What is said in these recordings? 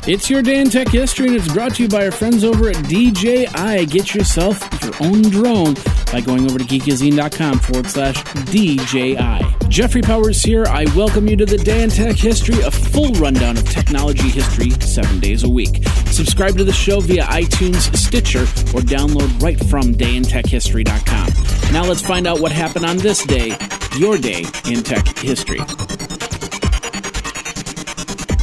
It's your day in tech history, and it's brought to you by our friends over at DJI. Get yourself your own drone by going over to geekazine.com/DJI. Jeffrey Powers here. I welcome you to the Day in Tech History, a full rundown of technology history 7 days a week. Subscribe to the show via iTunes, Stitcher, or download right from dayintechhistory.com. Now let's find out what happened on this day, your day in tech history.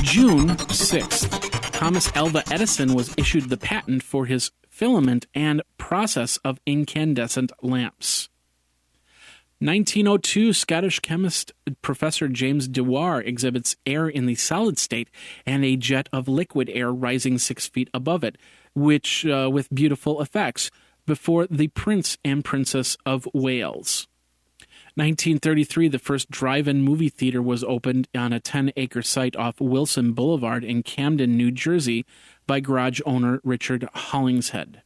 June 6th. Thomas Alva Edison was issued the patent for his filament and process of incandescent lamps. 1902, Scottish chemist Professor James Dewar exhibits air in the solid state and a jet of liquid air rising 6 feet above it, which with beautiful effects, before the Prince and Princess of Wales. 1933, the first drive-in movie theater was opened on a 10-acre site off Wilson Boulevard in Camden, New Jersey, by garage owner Richard Hollingshead.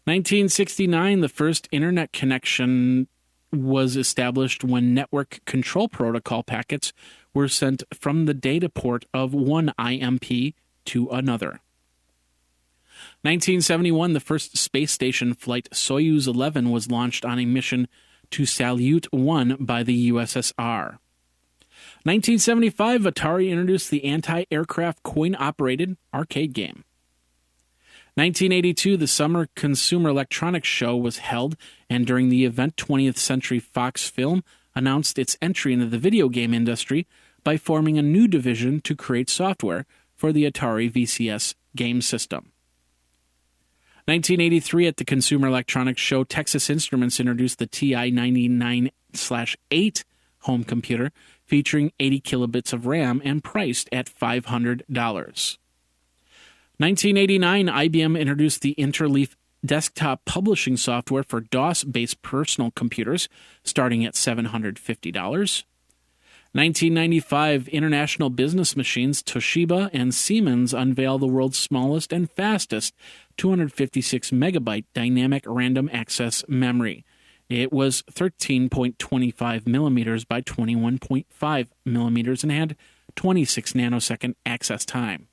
1969, the first internet connection was established when network control protocol packets were sent from the data port of one IMP to another. 1971, the first space station flight Soyuz 11 was launched on a mission to Salyut 1 by the USSR. 1975, Atari introduced the anti-aircraft coin-operated arcade game. 1982, the Summer Consumer Electronics Show was held, and during the event, 20th Century Fox Film announced its entry into the video game industry by forming a new division to create software for the Atari VCS game system. 1983, at the Consumer Electronics Show, Texas Instruments introduced the TI-99/8 home computer, featuring 80 kilobits of RAM and priced at $500. 1989, IBM introduced the Interleaf desktop publishing software for DOS-based personal computers, starting at $750. 1995, International Business Machines, Toshiba, and Siemens unveil the world's smallest and fastest 256-megabyte dynamic random access memory. It was 13.25 millimeters by 21.5 millimeters and had 26 nanosecond access time.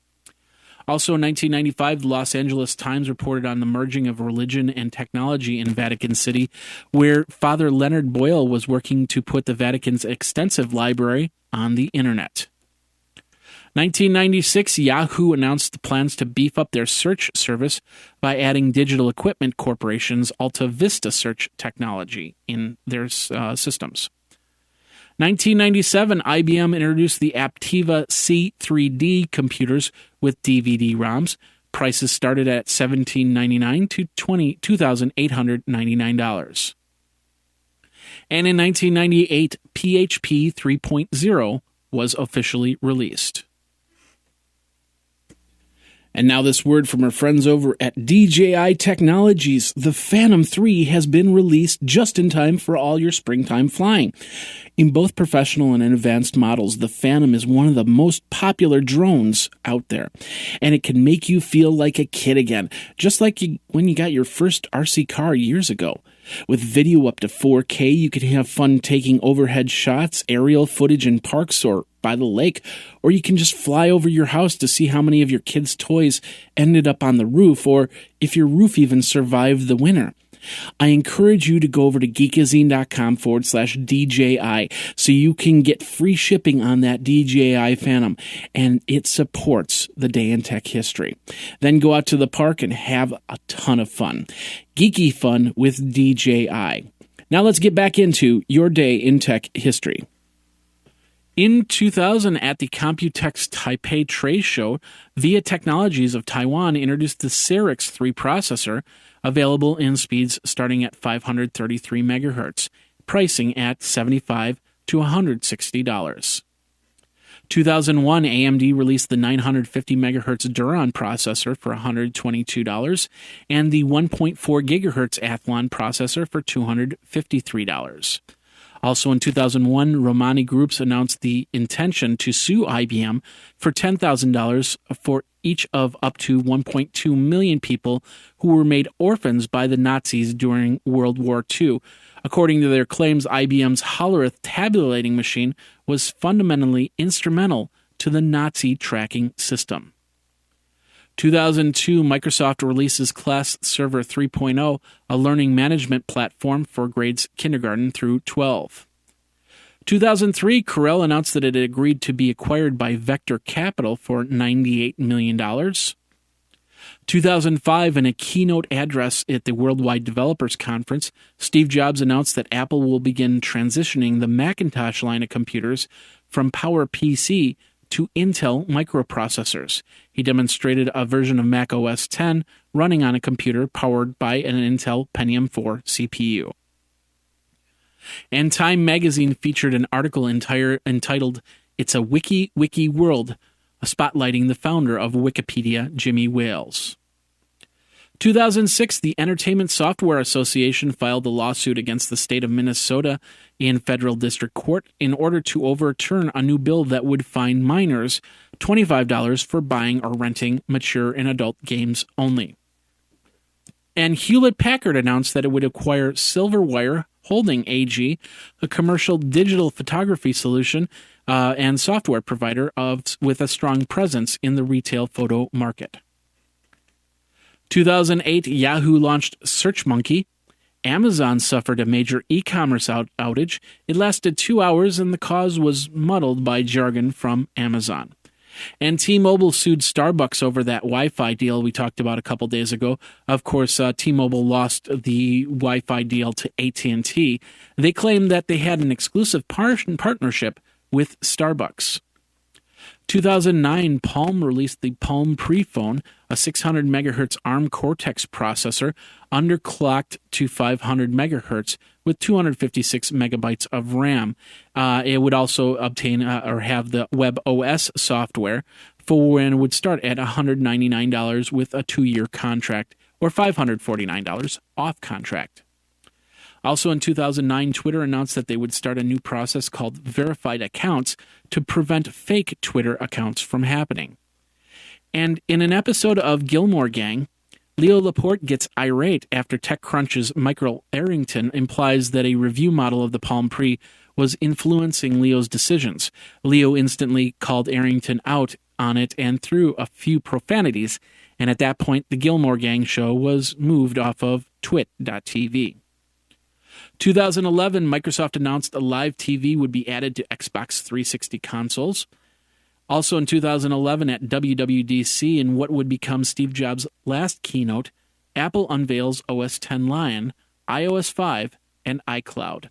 Also in 1995, the Los Angeles Times reported on the merging of religion and technology in Vatican City, where Father Leonard Boyle was working to put the Vatican's extensive library on the internet. 1996, Yahoo announced the plans to beef up their search service by adding Digital Equipment Corporation's Alta Vista search technology in their systems. 1997, IBM introduced the Aptiva C3D computers with DVD-ROMs. Prices started at $1,799 to $2,899. And in 1998, PHP 3.0 was officially released. And now this word from our friends over at DJI Technologies. The Phantom 3 has been released just in time for all your springtime flying. In both professional and advanced models, the Phantom is one of the most popular drones out there. And it can make you feel like a kid again, just like when you got your first RC car years ago. With video up to 4K, you can have fun taking overhead shots, aerial footage in parks or by the lake, or you can just fly over your house to see how many of your kids' toys ended up on the roof, or if your roof even survived the winter. I encourage you to go over to geekazine.com/DJI so you can get free shipping on that DJI Phantom, and it supports the Day in Tech History. Then go out to the park and have a ton of fun. Geeky fun with DJI. Now let's get back into your Day in Tech History. In 2000, at the Computex Taipei Trade Show, VIA Technologies of Taiwan introduced the Cyrix 3 processor, available in speeds starting at 533 megahertz, pricing at $75 to $160. 2001, AMD released the 950 megahertz Duron processor for $122 and the 1.4 gigahertz Athlon processor for $253. Also in 2001, Romani Groups announced the intention to sue IBM for $10,000 for each of up to 1.2 million people who were made orphans by the Nazis during World War II. According to their claims, IBM's Hollerith tabulating machine was fundamentally instrumental to the Nazi tracking system. 2002, Microsoft releases Class Server 3.0, a learning management platform for grades kindergarten through 12. 2003, Corel announced that it had agreed to be acquired by Vector Capital for $98 million. 2005, in a keynote address at the Worldwide Developers Conference, Steve Jobs announced that Apple will begin transitioning the Macintosh line of computers from PowerPC to Intel microprocessors. He demonstrated a version of Mac OS X running on a computer powered by an Intel Pentium 4 CPU. And Time magazine featured an article entitled "It's a Wiki World," spotlighting the founder of Wikipedia, Jimmy Wales. 2006, the Entertainment Software Association filed a lawsuit against the state of Minnesota in federal district court in order to overturn a new bill that would fine minors $25 for buying or renting mature and adult games only. And Hewlett-Packard announced that it would acquire Silverwire Holding AG, a commercial digital photography solution and software provider with a strong presence in the retail photo market. 2008, Yahoo launched SearchMonkey. Amazon suffered a major e-commerce outage. It lasted 2 hours, and the cause was muddled by jargon from Amazon. And T-Mobile sued Starbucks over that Wi-Fi deal we talked about a couple days ago. Of course, T-Mobile lost the Wi-Fi deal to AT&T. They claimed that they had an exclusive partnership with Starbucks. 2009, Palm released the Palm Pre-Phone, a 600 megahertz ARM Cortex processor, underclocked to 500 megahertz with 256 megabytes of RAM. It would also obtain or have the WebOS software for when it would start at $199 with a 2-year contract or $549 off contract. Also in 2009, Twitter announced that they would start a new process called verified accounts to prevent fake Twitter accounts from happening. And in an episode of Gilmore Gang, Leo Laporte gets irate after TechCrunch's Michael Arrington implies that a review model of the Palm Pre was influencing Leo's decisions. Leo instantly called Arrington out on it and threw a few profanities, and at that point, the Gilmore Gang show was moved off of twit.tv. 2011, Microsoft announced a live TV would be added to Xbox 360 consoles. Also in 2011 at WWDC, in what would become Steve Jobs' last keynote, Apple unveils OS X Lion, iOS 5, and iCloud.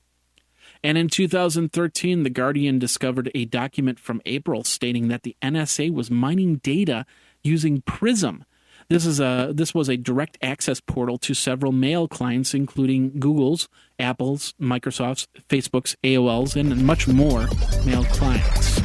And in 2013, The Guardian discovered a document from April stating that the NSA was mining data using Prism. This was a direct access portal to several mail clients, including Google's, Apple's, Microsoft's, Facebook's, AOL's, and much more mail clients.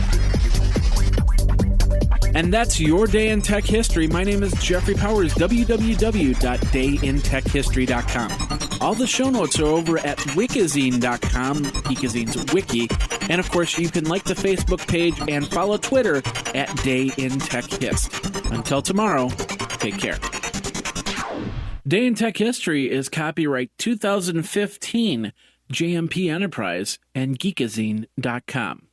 And that's your Day in Tech History. My name is Jeffrey Powers, www.dayintechhistory.com. All the show notes are over at wikizine.com, Geekazine's wiki. And of course, you can like the Facebook page and follow Twitter at Day in Tech Hist. Until tomorrow, take care. Day in Tech History is copyright 2015, JMP Enterprise and Geekazine.com.